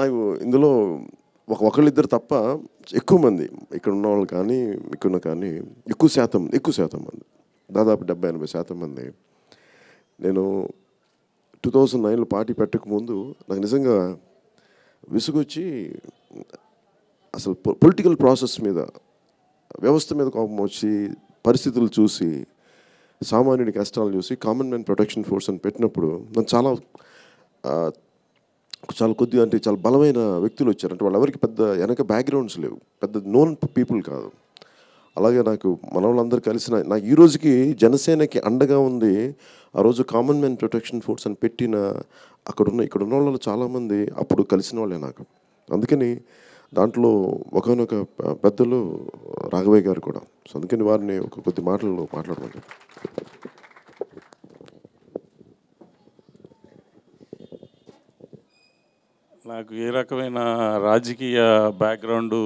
నాకు ఇందులో ఒకళ్ళిద్దరు తప్ప ఎక్కువ మంది ఇక్కడ ఉన్న వాళ్ళు కానీ ఇక్కడ కానీ ఎక్కువ శాతం మంది దాదాపు 70-80% మంది నేను 2009లో పార్టీ పెట్టకముందు నాకు నిజంగా విసుగొచ్చి అసలు పొలిటికల్ ప్రాసెస్ మీద వ్యవస్థ మీద కోపం వచ్చి పరిస్థితులు చూసి సామాన్యుడి కష్టాలు చూసి కామన్ మ్యాన్ ప్రొటెక్షన్ ఫోర్స్ అని పెట్టినప్పుడు నాకు చాలా కొద్దిగా అంటే చాలా బలమైన వ్యక్తులు వచ్చారు. అంటే వాళ్ళెవరికి పెద్ద వెనక బ్యాక్గ్రౌండ్స్ లేవు, పెద్ద నోన్ పీపుల్ కాదు. అలాగే నాకు మన వాళ్ళందరూ కలిసిన నాకు ఈ రోజుకి జనసేనకి అండగా ఉంది. ఆ రోజు కామన్ మ్యాన్ ప్రొటెక్షన్ ఫోర్స్ అని పెట్టిన ఇక్కడున్న వాళ్ళు చాలామంది అప్పుడు కలిసిన వాళ్ళే నాకు. అందుకని దాంట్లో ఒకనొక పెద్దలు రాఘవయ్య గారు కూడా. సో అందుకని వారిని కొద్ది మాటలు మాట్లాడమని. నాకు ఏ రకమైన రాజకీయ బ్యాక్గ్రౌండ్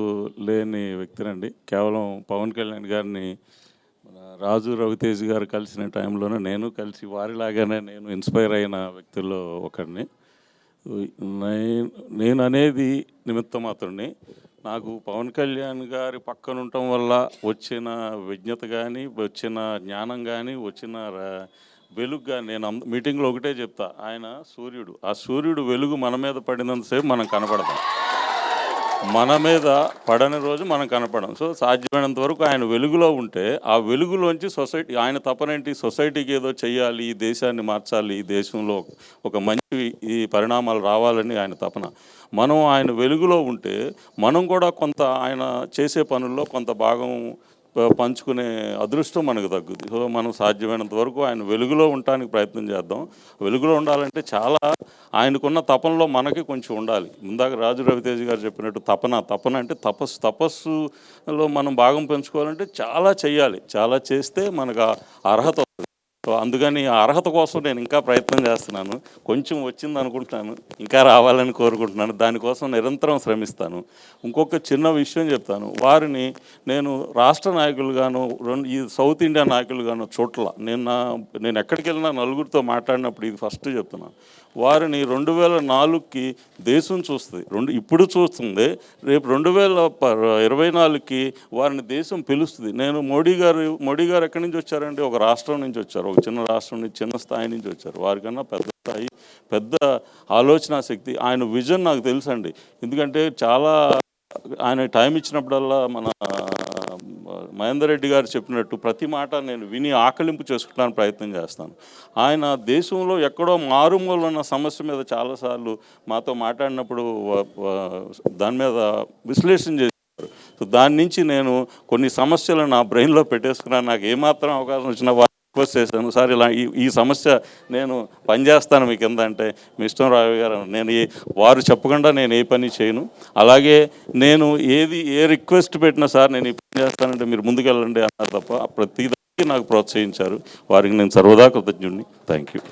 లేని వ్యక్తినండి. కేవలం పవన్ కళ్యాణ్ గారిని మన రాజు రవితేజ్ గారు కలిసిన టైంలోనే నేను కలిసి వారిలాగానే నేను ఇన్స్పైర్ అయిన వ్యక్తుల్లో ఒకరిని. నేను అనేది నిమిత్త మాత్రమే. నాకు పవన్ కళ్యాణ్ గారి పక్కన ఉండటం వల్ల వచ్చిన విజ్ఞత కానీ, వచ్చిన జ్ఞానం కానీ, వచ్చిన వెలుగుగా నేను మీటింగ్లో ఒకటే చెప్తా, ఆయన సూర్యుడు. ఆ సూర్యుడు వెలుగు మన మీద పడినంతసేపు మనం కనపడతాం, మన మీద పడని రోజు మనం కనపడం. సో సాధ్యమైనంత వరకు ఆయన వెలుగులో ఉంటే ఆ వెలుగులోంచి ఆయన తపనేంటి, సొసైటీకి ఏదో చెయ్యాలి, ఈ దేశాన్ని మార్చాలి, ఈ దేశంలో ఒక మంచి ఈ పరిణామాలు రావాలని ఆయన తపన. మనం ఆయన వెలుగులో ఉంటే మనం కూడా కొంత ఆయన చేసే పనుల్లో కొంత భాగం పంచుకునే అదృష్టం మనకు తగ్గుద్ది. సో మనం సాధ్యమైనంత వరకు ఆయన వెలుగులో ఉండటానికి ప్రయత్నం చేద్దాం. వెలుగులో ఉండాలంటే చాలా ఆయనకున్న తపనలో మనకి కొంచెం ఉండాలి. ముందాక రాజు రవితేజ్ గారు చెప్పినట్టు తపన అంటే తపస్సులో మనం భాగం పెంచుకోవాలంటే చాలా చెయ్యాలి. చాలా చేస్తే మనకు అర్హత. సో అందుకని ఆ అర్హత కోసం నేను ఇంకా ప్రయత్నం చేస్తున్నాను. కొంచెం వచ్చింది అనుకుంటున్నాను, ఇంకా రావాలని కోరుకుంటున్నాను. దానికోసం నిరంతరం శ్రమిస్తాను. ఇంకొక చిన్న విషయం చెప్తాను. వారిని నేను రాష్ట్ర నాయకులుగాను, ఈ సౌత్ ఇండియా నాయకులుగాను చోట్ల నేను ఎక్కడికి వెళ్ళినా నలుగురితో మాట్లాడినప్పుడు ఇది ఫస్ట్ చెప్తున్నాను. వారిని 2004కి దేశం చూస్తుంది, ఇప్పుడు చూస్తుంది. రేపు 2024కి వారిని దేశం పిలుస్తుంది. నేను మోడీ గారు ఎక్కడి నుంచి వచ్చారంటే ఒక రాష్ట్రం నుంచి వచ్చారు, ఒక చిన్న రాష్ట్రం నుంచి, చిన్న స్థాయి నుంచి వచ్చారు. వారికన్నా పెద్ద స్థాయి, పెద్ద ఆలోచన శక్తి. ఆయన విజన్ నాకు తెలుసండి. ఎందుకంటే ఆయన టైం ఇచ్చినప్పుడల్లా మన మహేందర్ రెడ్డి గారు చెప్పినట్టు ప్రతి మాట నేను విని ఆకలింపు చేసుకోవడానికి ప్రయత్నం చేస్తాను. ఆయన దేశంలో ఎక్కడో మారుమూల ఉన్న సమస్య మీద చాలాసార్లు మాతో మాట్లాడినప్పుడు దాని మీద విశ్లేషణ చేశారు. సో దాని నుంచి నేను కొన్ని సమస్యలు నా బ్రెయిన్లో పెట్టేసుకున్నాను. నాకు ఏమాత్రం అవకాశం వచ్చినా రిక్వెస్ట్ చేశాను, సార్ ఇలా ఈ సమస్య నేను పనిచేస్తాను మీ కింద అంటే, మీ ఇష్టం రావు గారు, వారు చెప్పకుండా నేను ఏ పని చేయను. అలాగే నేను ఏ రిక్వెస్ట్ పెట్టినా సార్ నేను ఈ పని చేస్తానంటే మీరు ముందుకెళ్ళండి అన్నారు తప్ప ప్రతిదానికి నాకు ప్రోత్సహించారు. వారికి నేను సర్వదా కృతజ్ఞుడిని. Thank you.